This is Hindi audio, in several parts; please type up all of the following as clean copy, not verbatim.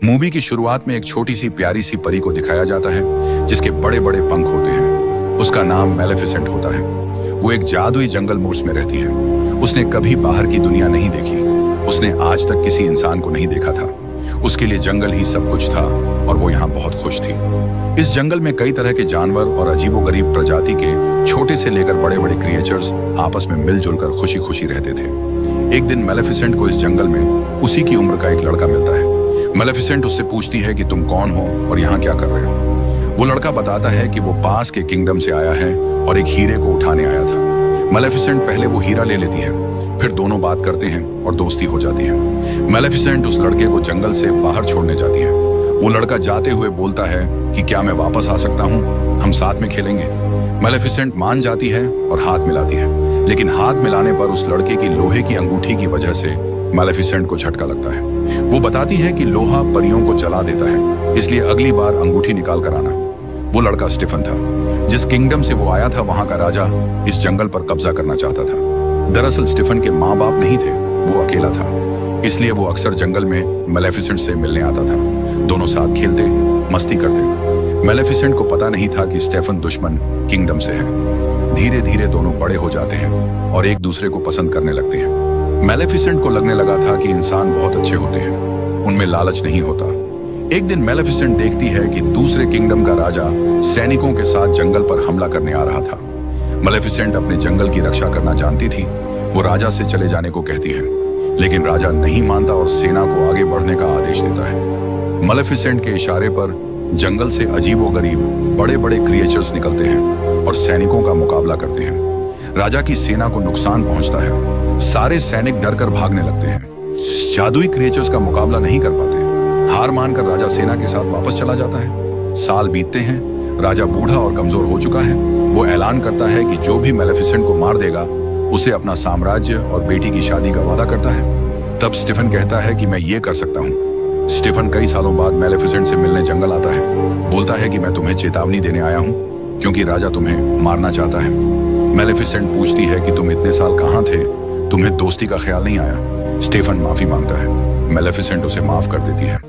मूवी की शुरुआत में एक छोटी सी प्यारी सी परी को दिखाया जाता है जिसके बड़े बड़े पंख होते हैं। उसका नाम मैलेफिसेंट होता है। वो एक जादुई जंगल मूस में रहती है। उसने कभी बाहर की दुनिया नहीं देखी। उसने आज तक किसी इंसान को नहीं देखा था। उसके लिए जंगल ही सब कुछ था और वो यहाँ बहुत खुश थी। इस जंगल में कई तरह के जानवर और अजीबोगरीब प्रजाति के छोटे से लेकर बड़े बड़े क्रिएचर्स आपस में मिलजुल कर खुशी खुशी रहते थे। एक दिन मैलेफिसेंट को इस जंगल में उसी की उम्र का एक लड़का मिलता है। मैलेफिसेंट उससे पूछती है कि तुम कौन हो और यहाँ क्या कर रहे हो। वो लड़का बताता है कि वो पास के किंगडम से आया है और एक हीरे को उठाने आया था। मैलेफिसेंट पहले वो हीरा ले लेती है, फिर दोनों बात करते हैं और दोस्ती हो जाती है। मैलेफिसेंट उस लड़के को जंगल से बाहर छोड़ने जाती है। वो लड़का जाते हुए बोलता है कि क्या मैं वापस आ सकता हूँ, हम साथ में खेलेंगे। मैलेफिसेंट मान जाती है और हाथ मिलाती है, लेकिन हाथ मिलाने पर उस लड़के की लोहे की अंगूठी की वजह से मैलेफिसेंट को झटका लगता है। वो बताती है कि लोहा परियों को जला देता है, इसलिए अगली बार अंगूठी निकाल कर आना। वो लड़का स्टीफन था। जिस किंगडम से वो आया था वहां का राजा इस जंगल पर कब्जा करना चाहता था। दरअसल स्टीफन के माँ बाप नहीं थे, वो अकेला था, इसलिए वो अक्सर जंगल में मैलेफिसेंट से मिलने आता था। दोनों साथ खेलते, मस्ती करते। मैलेफिसेंट को पता नहीं था कि स्टीफन दुश्मन किंगडम से है। धीरे धीरे दोनों बड़े हो जाते हैं और एक दूसरे को पसंद करने लगते हैं। मैलेफिसेंट को लगने लगा था कि इंसान बहुत अच्छे होते हैं, उनमें लालच नहीं होता। एक दिन मैलेफिसेंट देखती है कि दूसरे किंगडम का राजा सैनिकों के साथ जंगल पर हमला करने आ रहा था। मैलेफिसेंट अपने जंगल की रक्षा करना जानती थी। वो राजा से चले जाने को कहती है, लेकिन राजा नहीं मानता और सेना को आगे बढ़ने का आदेश देता है। मैलेफिसेंट के इशारे पर जंगल से अजीबोगरीब बड़े बड़े क्रिएचर्स निकलते हैं और सैनिकों का मुकाबला करते हैं। राजा की सेना को नुकसान पहुंचता है। सारे सैनिक डर कर भागने लगते हैं। जादुई क्रिएचर्स का मुकाबला नहीं कर पाते। हार मानकर राजा सेना के साथ वापस चला जाता है। साल बीतते हैं। राजा बूढ़ा और कमजोर हो चुका है। वो ऐलान करता है कि जो भी मैलेफिसेंट को मार देगा उसे अपना साम्राज्य और बेटी की शादी का वादा करता है। तब स्टीफन कहता है कि मैं ये कर सकता हूँ। स्टीफन कई सालों बाद मैलेफिसेंट से मिलने जंगल आता है। बोलता है कि मैं तुम्हें चेतावनी देने आया हूँ क्योंकि राजा तुम्हें मारना चाहता है। मैलेफिसेंट पूछती है कि तुम इतने साल कहाँ थे, तुम्हें दोस्ती का ख्याल नहीं आया। स्टीफन माफी मांगता है। मैलेफिसेंट उसे माफ कर देती है।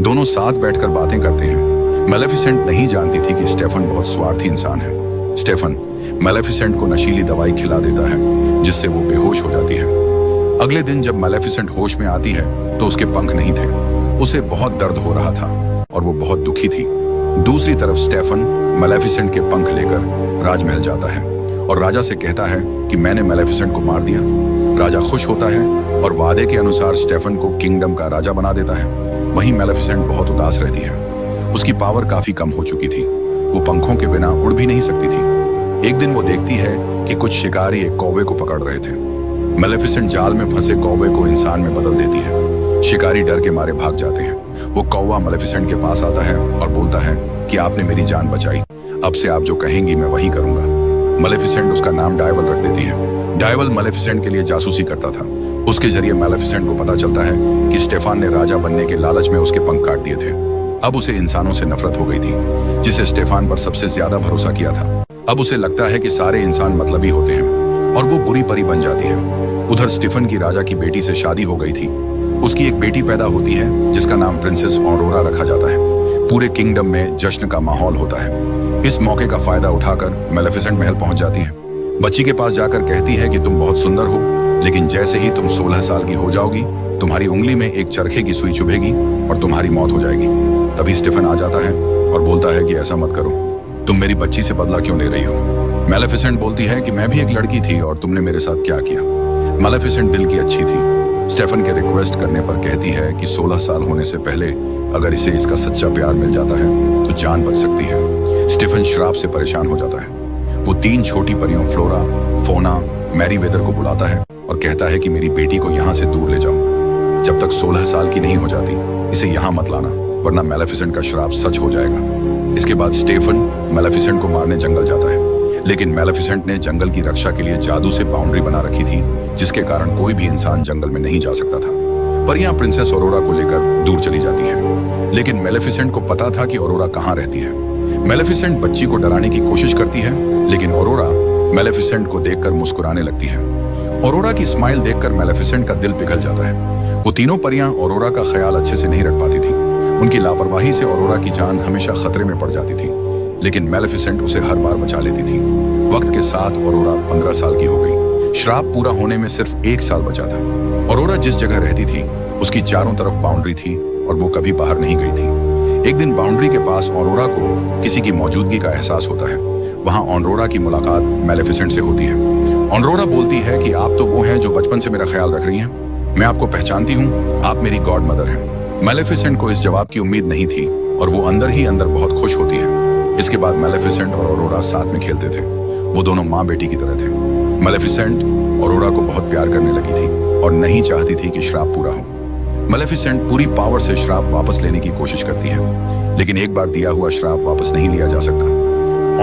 दोनों साथ बैठकर बातें करते हैं। मैलेफिसेंट नहीं जानती थी कि स्टीफन बहुत स्वार्थी इंसान है। स्टीफन मैलेफिसेंट को नशीली दवाई खिला देता है जिससे वो बेहोश हो जाती है। अगले दिन जब मैलेफिसेंट होश में आती है तो उसके पंख नहीं थे। उसे बहुत दर्द हो रहा था और वो बहुत दुखी थी। दूसरी तरफ स्टीफन मैलेफिसेंट के पंख लेकर राजमहल जाता है और राजा से कहता है कि मैंने मैलेफिसेंट को मार दिया। राजा खुश होता है और वादे के अनुसार स्टीफन को किंगडम का राजा बना देता है। वहीं मैलेफिसेंट बहुत उदास रहती है। उसकी पावर काफी कम हो चुकी थी। वो पंखों के बिना उड़ भी नहीं सकती थी। एक दिन वो देखती है कि कुछ शिकारी एक कौवे को पकड़ रहे थे। मैलेफिसेंट जाल में फंसे कौवे को इंसान में बदल देती है। शिकारी डर के मारे भाग जाते हैं। वो कौवा मैलेफिसेंट के पास आता है और बोलता है कि आपने मेरी जान बचाई, अब से आप जो कहेंगी मैं वही करूंगा। मैलेफिसेंट उसका नाम डायवल रख देती है। डायवल मैलेफिसेंट के लिए जासूसी करता था। उसके जरिए मैलेफिसेंट को पता चलता है कि स्टीफन ने राजा बनने के लालच में उसके पंख काट दिए थे। अब उसे इंसानों से नफरत हो गई थी, जिसे स्टीफन पर सबसे ज्यादा भरोसा किया था। अब उसे लगता है कि सारे इंसान मतलबी होते हैं और वो बुरी परी बन जाती है। उधर स्टीफन की राजा की बेटी से शादी हो गई थी। उसकी एक बेटी पैदा होती है जिसका नाम प्रिंसेस ऑरोरा रखा जाता है। पूरे किंगडम में जश्न का माहौल होता है। इस मौके का फायदा उठाकर मैलेफिसेंट महल पहुंच जाती है। बच्ची के पास जाकर कहती है कि तुम बहुत सुंदर हो, लेकिन जैसे ही तुम 16 साल की हो जाओगी तुम्हारी उंगली में एक चरखे की सुई चुभेगी और तुम्हारी मौत हो जाएगी। तभी स्टीफन आ जाता है और बोलता है कि ऐसा मत करो, तुम मेरी बच्ची से बदला क्यों ले रही हो। मैलेफिसेंट बोलती है कि मैं भी एक लड़की थी और तुमने मेरे साथ क्या किया। मैलेफिसेंट दिल की अच्छी थी। स्टीफन के रिक्वेस्ट करने पर कहती है कि 16 साल होने से पहले अगर इसे इसका सच्चा प्यार मिल जाता है तो जान बच सकती है। स्टीफन श्राप से परेशान हो जाता है। वो 3 छोटी परियों फ्लोरा, फोना, मैरीवेदर को बुलाता है और कहता है कि मेरी बेटी को यहाँ से दूर ले जाओ। जब तक 16 साल की नहीं हो जाती इसे यहाँ मत लाना, वरना मैलेफिसेंट का श्राप सच हो जाएगा। इसके बाद स्टीफन मैलेफिसेंट को मारने जंगल जाता है, लेकिन मैलेफिसेंट ने जंगल की रक्षा के लिए जादू से बाउंड्री बना रखी थी, जिसके कारण कोई भी इंसान जंगल में नहीं जा सकता था। परियां प्रिंसेस ऑरोरा को लेकर दूर चली जाती हैं, लेकिन मैलेफिसेंट को पता था कि ऑरोरा कहाँ रहती है। मैलेफिसेंट बच्ची को डराने की कोशिश करती है, लेकिन ऑरोरा मैलेफिसेंट को देखकर मुस्कुराने लगती है। ऑरोरा की स्माइल देखकर मैलेफिसेंट का दिल पिघल जाता है। वो तीनों परियां ऑरोरा का ख्याल अच्छे से नहीं रख पाती थी। उनकी लापरवाही से ऑरोरा की जान हमेशा खतरे में पड़ जाती थी, लेकिन मैलेफिसेंट उसे हर बार बचा लेती थी। वक्त के साथ ऑरोरा 15 साल की हो गई। श्राप पूरा होने में सिर्फ 1 साल बचा था। ऑरोरा जिस जगह रहती थी उसकी चारों तरफ बाउंड्री थी और वो कभी बाहर नहीं गई थी। एक दिन बाउंड्री के पास ऑरोरा को किसी की मौजूदगी का एहसास होता है। वहां ऑरोरा की मुलाकात मैलेफिसेंट से होती है। ऑरोरा बोलती है कि आप तो वो हैं जो बचपन से मेरा ख्याल रख रही हैं। मैं आपको पहचानती हूँ, आप मेरी गॉड मदर हैं। मैलेफिसेंट को इस जवाब की उम्मीद नहीं थी और वो अंदर ही अंदर बहुत खुश होती है। इसके बाद मैलेफिसेंट और ऑरोरा साथ में खेलते थे। वो दोनों माँ बेटी की तरह थे। मैलेफिसेंट ऑरोरा को बहुत प्यार करने लगी थी और नहीं चाहती थी कि श्राप पूरा हो। मैलेफिसेंट पूरी पावर से श्राप वापस लेने की कोशिश करती है, लेकिन एक बार दिया हुआ श्राप वापस नहीं लिया जा सकता।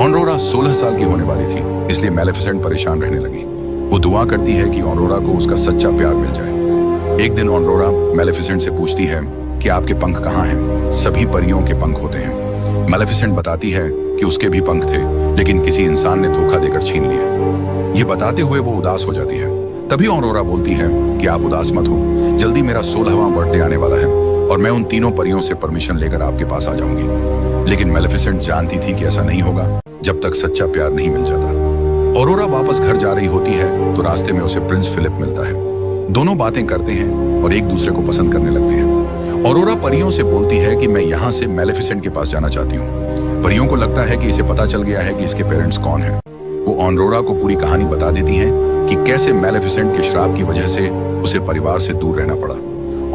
ऑरोरा 16 साल की होने वाली थी, इसलिए मैलेफिसेंट परेशान रहने लगी। वो दुआ करती है कि ऑरोरा को उसका सच्चा प्यार मिल जाए। एक दिन ऑरोरा मैलेफिसेंट से पूछती है कि आपके पंख कहाँ हैं? सभी परियों के पंख होते हैं। मैलेफिसेंट बताती है कि उसके भी पंख थे, लेकिन किसी इंसान ने धोखा देकर छीन लिए। ये बताते हुए वो उदास हो जाती है। तभी ऑरोरा बोलती है कि आप उदास मत हो, जल्दी मेरा 16वां बर्थडे आने वाला है और मैं उन तीनों परियों से परमिशन लेकर आपके पास आ जाऊंगी। लेकिन मैलेफिसेंट जानती थी कि ऐसा नहीं होगा जब तक सच्चा प्यार नहीं मिल जाता। ऑरोरा वापस घर जा रही होती है तो रास्ते में उसे प्रिंस फिलिप मिलता है। दोनों बातें करते हैं और एक दूसरे को पसंद करने लगते हैं। ऑरोरा परियों से बोलती है कि मैं यहाँ से मैलेफिसेंट के पास जाना चाहती हूँ। परियों को लगता है कि इसे पता चल गया है कि इसके पेरेंट्स कौन हैं। वो ऑरोरा को पूरी कहानी बता देती हैं कि कैसे मैलेफिसेंट के श्राप की वजह से उसे परिवार से दूर रहना पड़ा।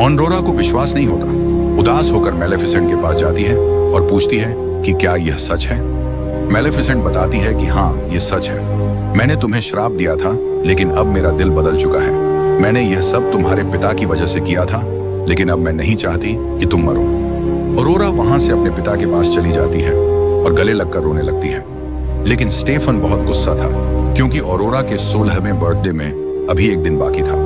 ऑरोरा को विश्वास नहीं होता। उदास होकर मैलेफिसेंट के पास जाती है और पूछती है कि क्या यह सच है। मैलेफिसेंट बताती है कि हाँ, ये सच है। मैंने तुम्हें श्राप दिया था, लेकिन अब मेरा दिल बदल चुका है। मैंने यह सब तुम्हारे पिता की वजह से किया था, लेकिन अब मैं नहीं चाहती कि तुम मरो। ऑरोरा वहां से अपने पिता के पास चली जाती है और गले लगकर रोने लगती है। लेकिन स्टेफन बहुत गुस्सा था, क्योंकि ऑरोरा के 16वें बर्थडे में अभी एक दिन बाकी था।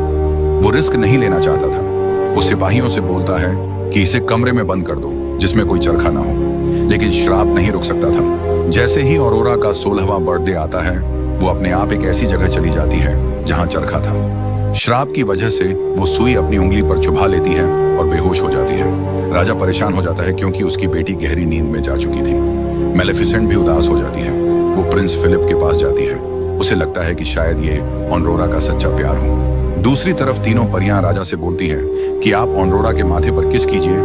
वो रिस्क नहीं लेना चाहता था। वो सिपाहियों से बोलता है कि इसे कमरे में बंद कर दो जिसमें कोई चरखा ना हो, लेकिन श्राप नहीं रुक सकता था। जैसे ही ऑरोरा का 16वां बर्थडे आता है, वो अपने आप एक ऐसी जगह चली जाती है जहां चरखा था। श्राप की वजह से वो सुई अपनी उंगली पर चुभा लेती है और बेहोश हो जाती है। राजा परेशान हो जाता है क्योंकि उसकी बेटी गहरी नींद में जा चुकी थी। मैलेफिसेंट भी उदास हो जाती है। वो प्रिंस फिलिप के पास जाती है। उसे लगता है कि शायद ये ऑरोरा का सच्चा प्यार हो। दूसरी तरफ तीनों परियां राजा से बोलती हैं कि आप ऑरोरा के माथे पर किस कीजिए,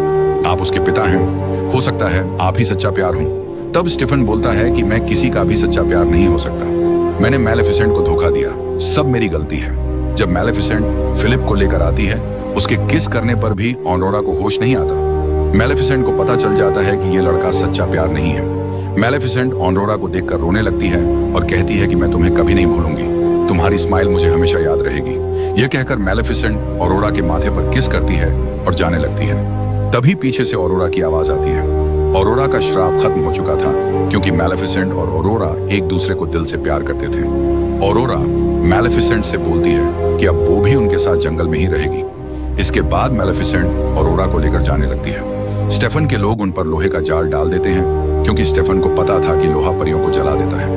आप उसके पिता हैं, हो सकता है आप ही सच्चा प्यार हो। तब स्टीफन बोलता है कि मैं किसी का भी सच्चा प्यार नहीं हो सकता। मैंने मैलेफिसेंट को धोखा दिया, सब मेरी गलती है। जब मैलेफिसेंट फिलिप को लेकर आती है, उसके किस करने पर भी ऑरोरा को होश नहीं आता। मैलेफिसेंट को पता चल जाता है कि यह लड़का सच्चा प्यार नहीं है। मैलेफिसेंट ऑरोरा को देखकर रोने लगती है और कहती है कि मैं तुम्हें कभी नहीं भूलूंगी, तुम्हारी स्माइल मुझे हमेशा याद रहेगी। यह कहकर मैलेफिसेंट ऑरोरा के माथे पर किस करती है और जाने लगती है। तभी पीछे से ऑरोरा की आवाज आती है। ऑरोरा का श्राप खत्म हो चुका था, क्योंकि मैलेफिसेंट और ऑरोरा एक दूसरे को दिल से प्यार करते थे। ऑरोरा मैलेफिसेंट से बोलती है कि अब वो भी उनके साथ जंगल में ही रहेगी। इसके बाद मैलेफिसेंट ऑरोरा को लेकर जाने लगती है। स्टेफन के लोग उन पर लोहे का जाल डाल देते हैं, क्योंकि स्टेफन को पता था कि लोहा परियों को जला देता है।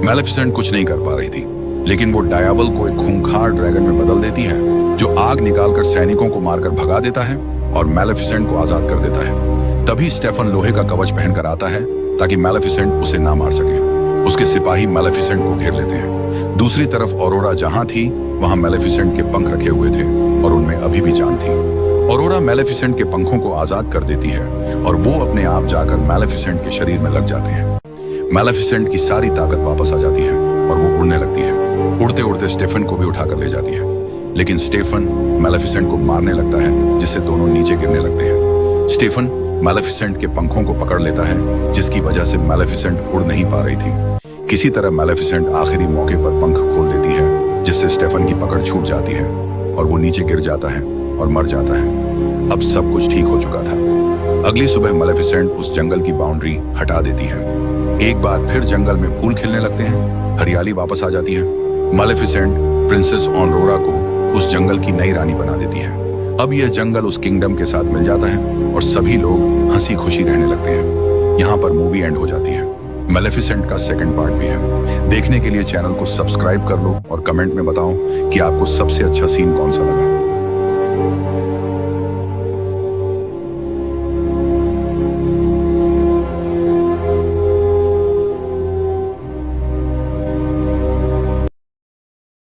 मैलेफिसेंट कुछ नहीं कर पा रही थी, लेकिन वो डायाबल को एक खूंखार ड्रैगन में बदल देती है, जो आग निकालकर सैनिकों को मारकर भगा देता है और मैलेफिसेंट को आजाद कर देता है। तभी स्टेफन लोहे का कवच पहनकर आता है ताकि मैलेफिसेंट उसे ना मार सके। उसके सिपाही मैलेफिसेंट को घेर लेते हैं। दूसरी तरफ ऑरोरा जहां थी, वहां मैलेफिसेंट के पंख रखे हुए थे और उनमें अभी भी जान थी। ऑरोरा मैलेफिसेंट के पंखों को आजाद कर देती है और वो अपने आप जाकर मैलेफिसेंट के शरीर में लग जाते हैं। मैलेफिसेंट की सारी ताकत वापस आ जाती है और वो उड़ने लगती है। उड़ते उड़ते स्टेफन को भी उठाकर ले जाती है, लेकिन स्टेफन मैलेफिसेंट को मारने लगता है, जिससे दोनों नीचे गिरने लगते हैं। स्टेफन मैलेफिसेंट के पंखों को पकड़ लेता है, जिसकी वजह से मैलेफिसेंट उड़ नहीं पा रही थी। किसी तरह मैलेफिसेंट आखिरी मौके पर पंख खोल देती है, जिससे स्टेफन की पकड़ छूट जाती है और वो नीचे गिर जाता है और मर जाता है। अब सब कुछ ठीक हो चुका था। अगली सुबह मैलेफिसेंट उस जंगल की बाउंड्री हटा देती है। एक बार फिर जंगल में फूल खिलने लगते हैं, हरियाली वापस आ जाती है। मैलेफिसेंट प्रिंसेस ऑरोरा को उस जंगल की नई रानी बना देती है। अब यह जंगल उस किंगडम के साथ मिल जाता है और सभी लोग हंसी खुशी रहने लगते हैं। यहाँ पर मूवी एंड हो जाती है। मैलेफिसेंट का सेकंड पार्ट भी है। देखने के लिए चैनल को सब्सक्राइब कर लो और कमेंट में बताओ कि आपको सबसे अच्छा सीन कौन सा लगा।